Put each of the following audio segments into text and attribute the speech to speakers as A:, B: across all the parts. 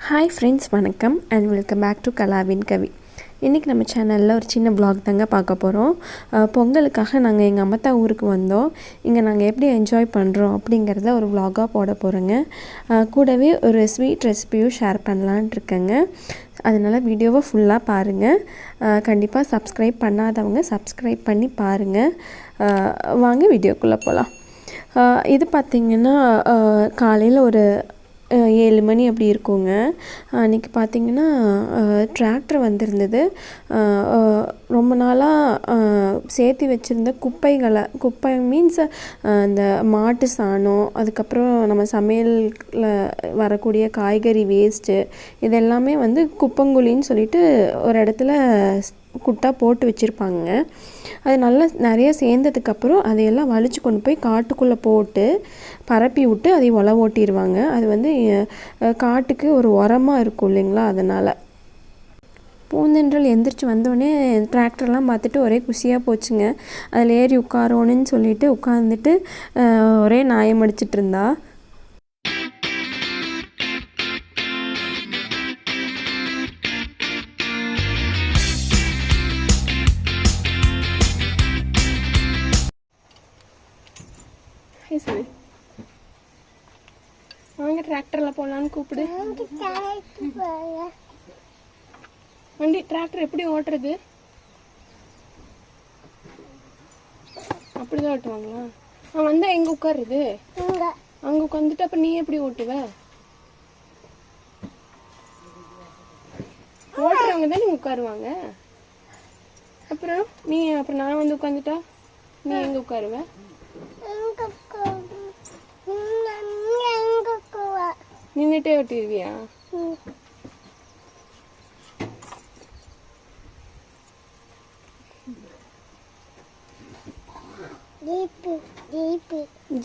A: Hi friends, வணக்கம் and welcome back to கலாவின் கவி. இன்றைக்கி நம்ம சேனலில் ஒரு சின்ன vlog தாங்க பார்க்க போகிறோம். பொங்கலுக்காக நாங்கள் எங்கள் அம்மத்தா ஊருக்கு வந்தோம். இங்கே நாங்கள் எப்படி என்ஜாய் பண்ணுறோம் அப்படிங்கிறத ஒரு vlog-ஆக போட போகிறோங்க. கூடவே ஒரு ஸ்வீட் ரெசிபியும் ஷேர் பண்ணலான்ட்டு இருக்கேங்க. அதனால் வீடியோவை ஃபுல்லாக பாருங்கள். கண்டிப்பாக சப்ஸ்கிரைப் பண்ணாதவங்க சப்ஸ்கிரைப் பண்ணி பாருங்கள். வாங்க வீடியோக்குள்ளே போகலாம். இது பார்த்திங்கன்னா காலையில் ஒரு 7 மணி அப்படி இருக்குங்க. அன்றைக்கி பார்த்திங்கன்னா டிராக்டர் வந்திருந்தது. ரொம்ப நாளாக சேர்த்து வச்சுருந்த குப்பை மீன்ஸ் இந்த மாட்டு சாணம், அதுக்கப்புறம் நம்ம சமையலில் வரக்கூடிய காய்கறி வேஸ்ட்டு, இதெல்லாமே வந்து குப்பங்குழின்னு சொல்லிட்டு ஒரு இடத்துல குட்டா போட்டு வச்சுருப்பாங்க. அது நல்லா நிறைய சேர்ந்ததுக்கப்புறம் அதையெல்லாம் வலிச்சு கொண்டு போய் காட்டுக்குள்ளே போட்டு பரப்பி விட்டு அதை உழவு ஓட்டிடுவாங்க. அது வந்து காட்டுக்கு ஒரு உரமாக இருக்கும் இல்லைங்களா, அதனால். பூந்தென்றல் எந்திரிச்சு வந்தோடனே டிராக்டர்லாம் பார்த்துட்டு ஒரே குஷியாக போச்சுங்க. அதில் ஏறி உட்காரோன்னு சொல்லிட்டு உட்காந்துட்டு ஒரே நாயம் அடிச்சிட்டு இருந்தா. சரி, வாங்க டிராக்டரில் போகலான்னு கூப்பிடு. வண்டி டிராக்டர் எப்படி ஓட்டுறது? அப்படிதான் ஓட்டுவாங்களா? வந்தா எங்க உட்காருது? அங்க உட்காந்துட்டு அப்புறம் நீ எப்படி ஓட்டுவ? ஓட்டுறவங்க தான் நீங்க உட்காருவாங்க. அப்புறம் நான் வந்து உட்காந்துட்டா நீ எங்க உட்காருவ? நின்னுட்டே ஓட்டிடுவியா?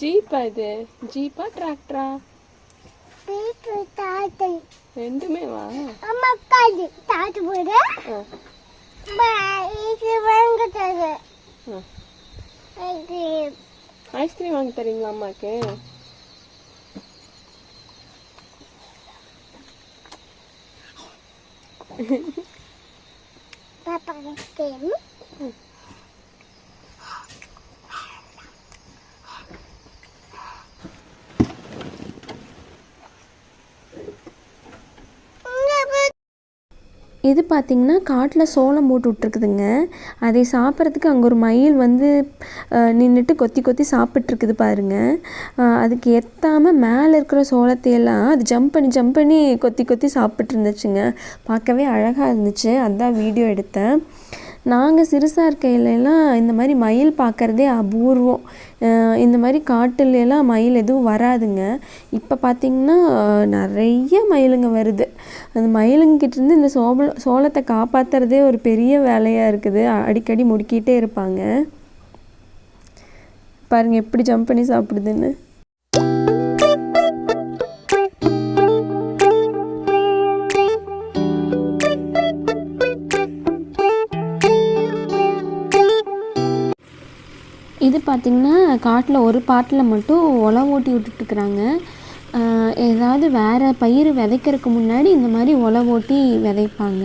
A: ஜீப்பா இது? ஜீப்பா டிராக்டரா? ரெண்டுமே வா. ஐஸ்கிரீம் வாங்கி தரீங்களா அம்மாக்கு? இது பார்த்திங்கன்னா காட்டில் சோளம் போட்டு விட்ருக்குதுங்க. அதை சாப்பிட்றதுக்கு அங்கே ஒரு மயில் வந்து நின்றுட்டு கொத்தி கொத்தி சாப்பிட்ருக்குது பாருங்கள். அதுக்கு எத்தாமல் மேலே இருக்கிற சோளத்தையெல்லாம் அது ஜம்ப் பண்ணி கொத்தி கொத்தி சாப்பிட்டு இருந்துச்சுங்க. பார்க்கவே அழகாக இருந்துச்சு. அதான் வீடியோ எடுத்தேன். நாங்கள் சிறுசாக இருக்கையிலலாம் இந்த மாதிரி மயில் பார்க்குறதே அபூர்வம். இந்த மாதிரி காட்டுலலாம் மயில் எதுவும் வராதுங்க. இப்போ பார்த்திங்கன்னா நிறைய மயிலுங்க வருது. அந்த மயிலுங்கிட்டேருந்து இந்த சோளத்தை காப்பாற்றுறதே ஒரு பெரிய வேலையாக இருக்குது. அடிக்கடி முடுக்கிட்டே இருப்பாங்க. பாருங்கள் எப்படி ஜம்ப் பண்ணி சாப்பிடுதுன்னு. இது பார்த்திங்கன்னா காட்டில் ஒரு பாட்டில் மட்டும் உழவு ஓட்டி விட்டுட்டுருக்குறாங்க. ஏதாவது வேறு பயிர் விதைக்கிறதுக்கு முன்னாடி இந்த மாதிரி உழவு ஓட்டி விதைப்பாங்க.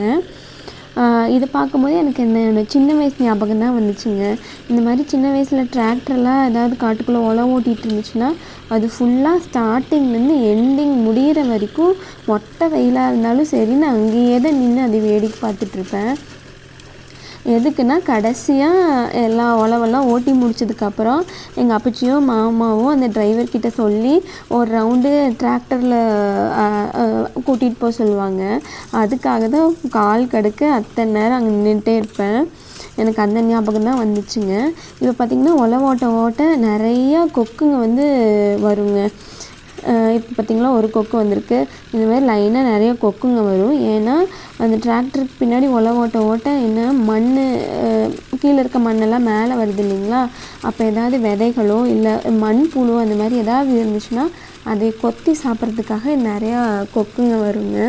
A: இதை பார்க்கும்போது எனக்கு என்னோடய சின்ன வயசு ஞாபகம் தான் வந்துச்சுங்க. இந்த மாதிரி சின்ன வயசில் டிராக்டர்லாம் ஏதாவது காட்டுக்குள்ளே உழவு ஓட்டிகிட்டு இருந்துச்சுன்னா அது ஃபுல்லாக ஸ்டார்டிங்லேருந்து எண்டிங் முடிகிற வரைக்கும் மொட்டை வெயிலாக இருந்தாலும் சரி, நான் அங்கேயே தான் நின்று அதை வேடிக்கை பார்த்துட்ருப்பேன். எதுக்குன்னா கடைசியாக எல்லா உழவெல்லாம் ஓட்டி முடிச்சதுக்கப்புறம் எங்கள் அப்பச்சியும் மாமாவும் அந்த டிரைவர்கிட்ட சொல்லி ஒரு ரவுண்டு டிராக்டரில் கூட்டிகிட்டு போக சொல்லுவாங்க. அதுக்காக தான் கால் கடுக்க அத்தனை நேரம் அங்கே நின்றுட்டே இருப்பேன். எனக்கு அந்த ஞாபகம் தான் வந்துச்சுங்க. இப்போ பார்த்திங்கன்னா உழவு ஓட்ட நிறையா கொக்குங்க வந்து வருங்க. இப்போ பார்த்திங்களா ஒரு கொக்கு வந்திருக்கு. இந்தமாதிரி லைனாக நிறைய கொக்குங்க வரும். ஏன்னா அந்த டிராக்டருக்கு பின்னாடி உழவு ஓட்ட என்ன மண் கீழே இருக்க மண்ணெல்லாம் மேலே வருது இல்லைங்களா, அப்போ ஏதாவது விதைகளோ இல்லை மண்புழு அந்த மாதிரி ஏதாவது இருந்துச்சுன்னா அதை கொத்தி சாப்பிட்றதுக்காக நிறையா கொக்குங்க வருங்க.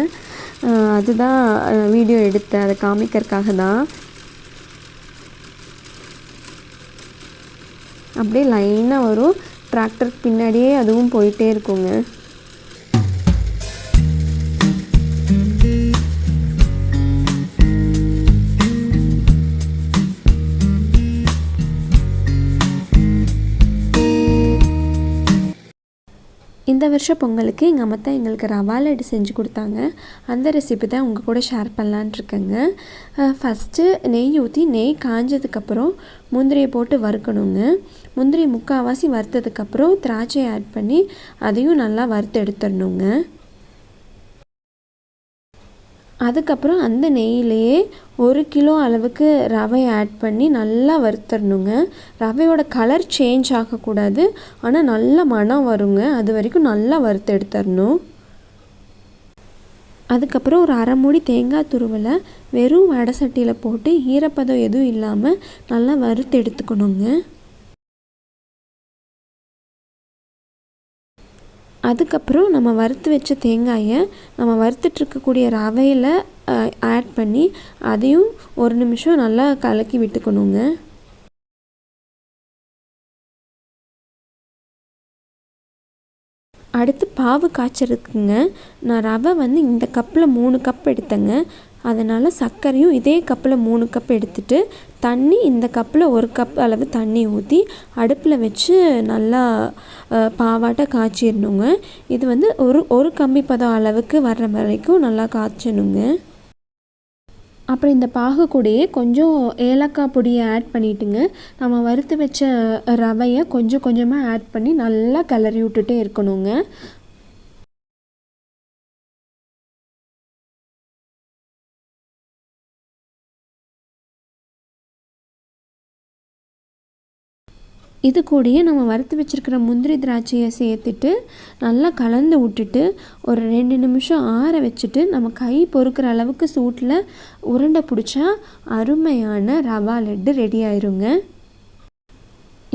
A: அதுதான் வீடியோ எடுத்தேன், அதை காமிக்கிறதுக்காக தான். அப்படியே லைனாக வரும். டிராக்டருக்கு பின்னாடியே அதுவும் போயிட்டே இருக்குங்க. இந்த வருஷம் பொங்கலுக்கு எங்கள் அம்மா தான் எங்களுக்கு ரவா லட்டு செஞ்சு கொடுத்தாங்க. அந்த ரெசிபி தான் உங்கள் கூட ஷேர் பண்ணலான்ட்டு இருக்கேங்க. ஃபஸ்ட்டு நெய் ஊற்றி நெய் காஞ்சதுக்கப்புறம் முந்திரியை போட்டு வறுக்கணுங்க. முந்திரி முக்கால்வாசி வறுத்ததுக்கப்புறம் திராட்சையை ஆட் பண்ணி அதையும் நல்லா வறுத்து எடுத்துடணுங்க. அதுக்கப்புறம் அந்த நெய்யிலேயே 1 கிலோ அளவுக்கு ரவையை ஆட் பண்ணி நல்லா வறுத்தரணுங்க. ரவையோட கலர் சேஞ்ச் ஆகக்கூடாது, ஆனால் நல்ல மணம் வருங்க. அது வரைக்கும் நல்லா வறுத்து எடுத்துடணும். அதுக்கப்புறம் ஒரு அரை மூடி தேங்காய் துருவலை வெறும் வடை சட்டியில் போட்டு ஈரப்பதம் எதுவும் இல்லாமல் நல்லா வறுத்து எடுத்துக்கணுங்க. அதுக்கப்புறம் நம்ம வறுத்து வச்ச தேங்காயை நம்ம வறுத்துட்ருக்கக்கூடிய ரவையில் ஆட் பண்ணி அதையும் 1 நிமிஷம் நல்லா கலக்கி விட்டுக்கணுங்க. அடுத்து பாவு காய்ச்சறதுக்குங்க. நான் ரவை இந்த கப்பில் 3 கப் எடுத்தேங்க. அதனால் சர்க்கரையும் இதே கப்பில் 3 கப் எடுத்துகிட்டு தண்ணி இந்த கப்பில் 1 கப் அளவு தண்ணி ஊற்றி அடுப்பில் வச்சு நல்லா பாவாட்டை காய்ச்சிடணுங்க. இது ஒரு கம்பி பதம் அளவுக்கு வர்ற வரைக்கும் நல்லா காய்ச்சணுங்க. அப்புறம் இந்த பாகு கூடயே கொஞ்சம் ஏலக்காய் பொடியை ஆட் பண்ணிவிட்டுங்க, நம்ம வறுத்து வச்ச ரவையை கொஞ்சம் கொஞ்சமாக ஆட் பண்ணி நல்லா கிளறி விட்டுட்டே இருக்கணுங்க. இது கூடயே நம்ம வறுத்து வச்சுருக்கிற முந்திரி திராட்சையை சேர்த்துட்டு நல்லா கலந்து விட்டுட்டு ஒரு 2 நிமிஷம் ஆற வச்சுட்டு நம்ம கை பொறுக்கிற அளவுக்கு சூட்டில் உருண்டை பிடிச்சா அருமையான ரவா லட்டு ரெடி ஆயிருங்க.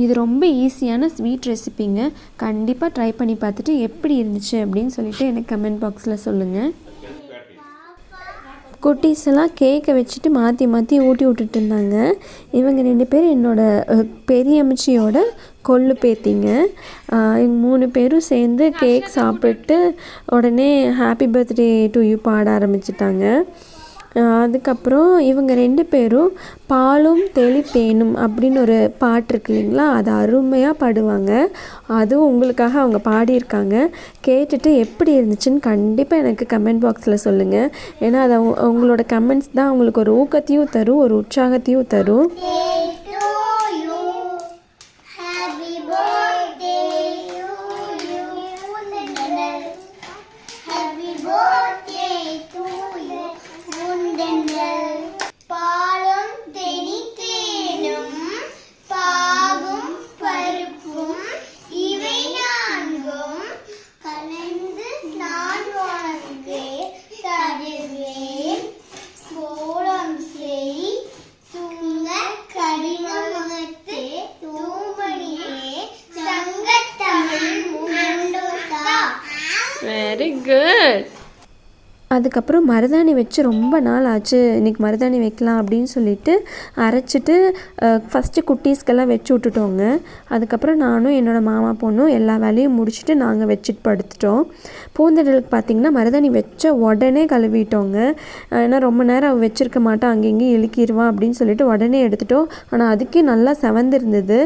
A: இது ரொம்ப ஈஸியான ஸ்வீட் ரெசிபிங்க. கண்டிப்பாக ட்ரை பண்ணி பார்த்துட்டு எப்படி இருந்துச்சு அப்படின்னு சொல்லிட்டு எனக்கு கமெண்ட் பாக்ஸில் சொல்லுங்கள். குட்டீஸ் எல்லாம் கேக்கை வச்சுட்டு மாற்றி மாற்றி ஊட்டி விட்டுட்டு இருந்தாங்க. இவங்க 2 பேர் என்னோடய பெரிய அம்மச்சியோட கொள்ளு பேத்திங்க. இவங்க 3 பேரும் சேர்ந்து கேக் சாப்பிட்டு உடனே ஹாப்பி பர்த்டே டு யூ பாட ஆரம்பிச்சிட்டாங்க. அதுக்கப்புறம் இவங்க 2 பேரும் பாலும் தெளித்தேனும் அப்படின்னு ஒரு பாட்டு இருக்கு இல்லைங்களா, அது அருமையாக பாடுவாங்க. அதுவும் உங்களுக்காக அவங்க பாடியிருக்காங்க. கேட்டுட்டு எப்படி இருந்துச்சுன்னு கண்டிப்பாக எனக்கு கமெண்ட் பாக்ஸில் சொல்லுங்கள். ஏன்னா அது அவங்களோட கமெண்ட்ஸ் தான் அவங்களுக்கு ஒரு ஊக்கத்தையும் தரும், ஒரு உற்சாகத்தையும் தரும். Very good. அதுக்கப்புறம் மருதாணி வச்சு ரொம்ப நாள் ஆச்சு, இன்றைக்கி மருதாணி வைக்கலாம் அப்படின்னு சொல்லிட்டு அரைச்சிட்டு ஃபஸ்ட்டு குட்டீஸ்க்கெல்லாம் வச்சு விட்டுட்டோங்க. அதுக்கப்புறம் நானும் என்னோடய மாமா பொண்ணும் எல்லா வேலையும் முடிச்சுட்டு நாங்கள் வச்சுட்டு படுத்துட்டோம். பூந்தெடலுக்கு பார்த்திங்கன்னா மருதாணி வச்ச உடனே கழுவிட்டோங்க. ஏன்னா ரொம்ப நேரம் அவள் வச்சுருக்க மாட்டோம், அங்கேயும் இழுக்கிடுவான் அப்படின்னு சொல்லிட்டு உடனே எடுத்துட்டோம். ஆனால் அதுக்கே நல்லா செவந்திருந்தது.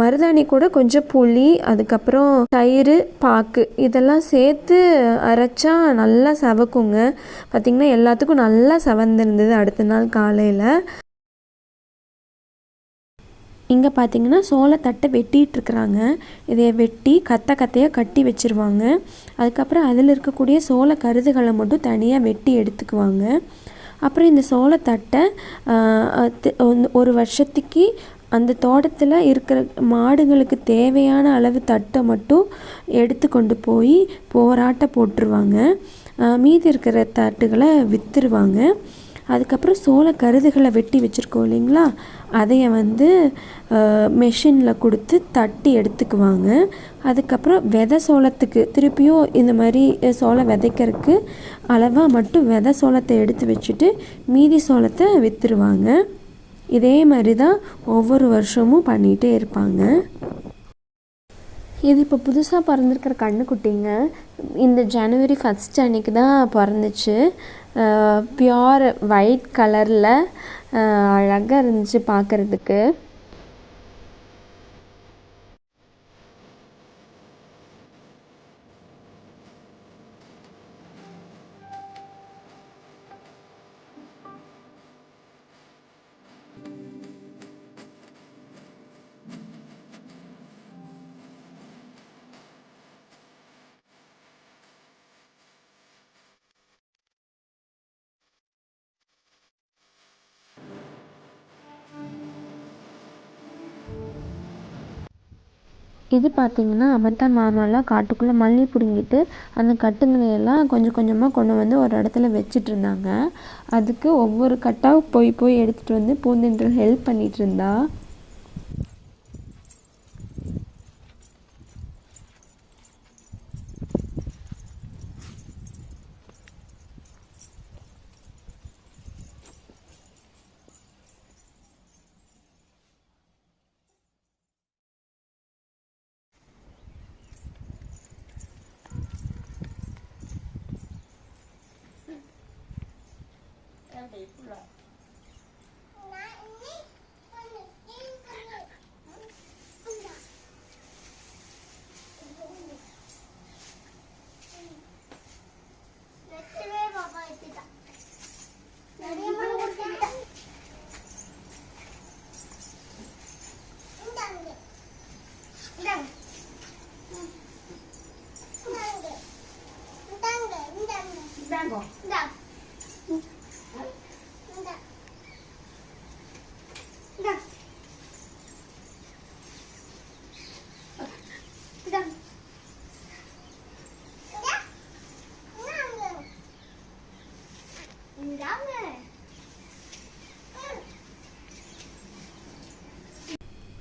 A: மருதாணி கூட கொஞ்சம் புளி, அதுக்கப்புறம் தயிர், பாக்கு இதெல்லாம் சேர்த்து அரைச்சா நல்லா செவக்கும். பார்த்திங்கன்னா எல்லாத்துக்கும் நல்லா செவந்திருந்தது. அடுத்த நாள் காலையில் இங்கே பார்த்திங்கன்னா சோளத்தட்டை வெட்டிகிட்ருக்குறாங்க. இதை வெட்டி கத்தையாக கட்டி வச்சுருவாங்க. அதுக்கப்புறம் அதில் இருக்கக்கூடிய சோள கருதுகளை மட்டும் தனியாக வெட்டி எடுத்துக்குவாங்க. அப்புறம் இந்த சோளத்தட்டை 1 வருஷத்துக்கு அந்த தோட்டத்தில் இருக்கிற மாடுங்களுக்கு தேவையான அளவு தட்டை மட்டும் எடுத்து கொண்டு போய் போராட்ட போட்டுருவாங்க. மீதி இருக்கிற தட்டுகளை விற்றுருவாங்க. அதுக்கப்புறம் சோள கருதுகளை வெட்டி வச்சுருக்கோம் இல்லைங்களா, அதையை மெஷினில் கொடுத்து தட்டி எடுத்துக்குவாங்க. அதுக்கப்புறம் விதை சோளத்துக்கு திருப்பியும் இந்த மாதிரி சோளம் விதைக்கிறதுக்கு அளவாக மட்டும் விதை சோளத்தை எடுத்து வச்சுட்டு மீதி சோளத்தை விற்றுருவாங்க. இதே மாதிரி தான் ஒவ்வொரு வருஷமும் பண்ணிகிட்டே இருப்பாங்க. இது இப்போ புதுசாக பிறந்திருக்கிற கண்ணுக்குட்டிங்க. இந்த ஜனவரி 1 அன்றைக்கி தான் பிறந்துச்சு. பியோர் ஒயிட் கலரில் அழகாக இருந்துச்சு பார்க்குறதுக்கு. இது பார்த்திங்கன்னா அப்பத்தான் நார்மலாக காட்டுக்குள்ளே மல்லி பிடுங்கிட்டு அந்த கட்டுங்களையெல்லாம் கொஞ்சம் கொஞ்சமாக கொண்டு வந்து ஒரு இடத்துல வச்சிட்டு இருந்தாங்க. அதுக்கு ஒவ்வொரு கட்டாக போய் எடுத்துகிட்டு வந்து பூந்தென்றல் ஹெல்ப் பண்ணிகிட்டு இருந்தா.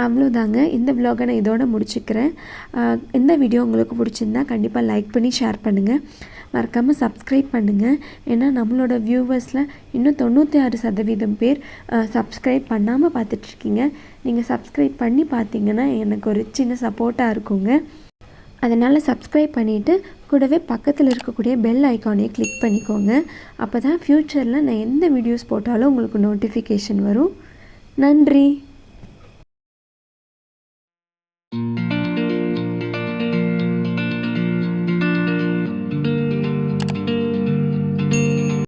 A: அவ்வளோதாங்க. இந்த விலாகை நான் இதோட முடிச்சுக்கிறேன். இந்த வீடியோ உங்களுக்கு பிடிச்சிருந்தா கண்டிப்பாக லைக் பண்ணி ஷேர் பண்ணுங்கள். மறக்காமல் சப்ஸ்கிரைப் பண்ணுங்கள். ஏன்னா நம்மளோட வியூவர்ஸில் இன்னும் 96% பேர் சப்ஸ்கிரைப் பண்ணாமல் பார்த்துட்ருக்கீங்க. நீங்கள் சப்ஸ்கிரைப் பண்ணி பார்த்தீங்கன்னா எனக்கு ஒரு சின்ன சப்போர்ட்டாக இருக்குங்க. அதனால் சப்ஸ்கிரைப் பண்ணிவிட்டு கூடவே பக்கத்தில் இருக்கக்கூடிய பெல் ஐக்கானையும் கிளிக் பண்ணிக்கோங்க. அப்போ தான் ஃப்யூச்சரில் நான் எந்த வீடியோஸ் போட்டாலும் உங்களுக்கு நோட்டிஃபிகேஷன் வரும். நன்றி.